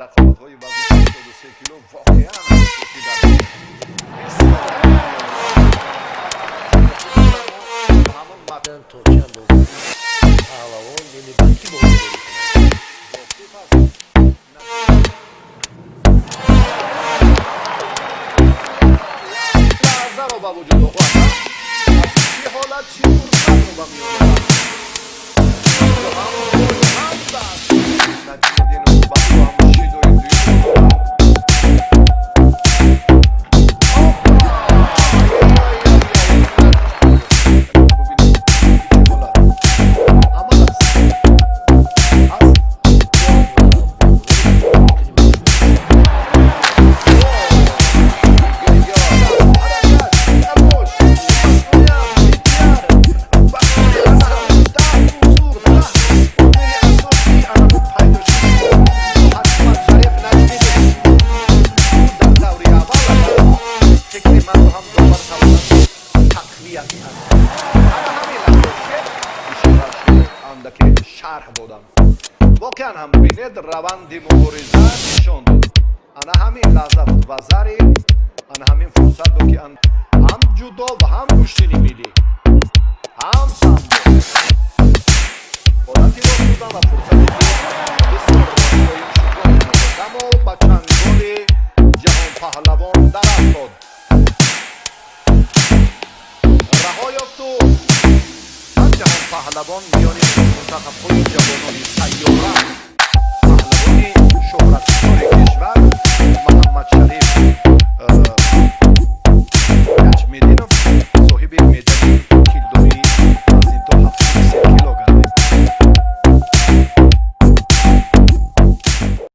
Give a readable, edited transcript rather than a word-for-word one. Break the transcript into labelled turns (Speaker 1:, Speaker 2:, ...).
Speaker 1: رقابت‌های وزن 73 کیلو واقعا شوخی در همون مدن
Speaker 2: ترکیه پهلوان یعنی بلکی با
Speaker 1: لحظه رو با وجود آورد از این حالت چی فرصت رو با می‌آورد هم بس نتیجه دین رو با هم شیدوی شرح دادم واقعا هم ببینید روند مبارزه نشان داد انا همین لحظه بود و زری انا همین فرصت بود که هم جدا و هم کشتنی میدی هم سمبو حالتی رو بودم و فرصتی که بسیار راستایم شکران نبودم و با چنگال جهان پهلوان در افتاد رها یافت و جهان پهلوان میانی منتخب‌های جوانان سیاره پهلوان شهرت‌دار کشور محمد شریف گچمیدینوف صاحب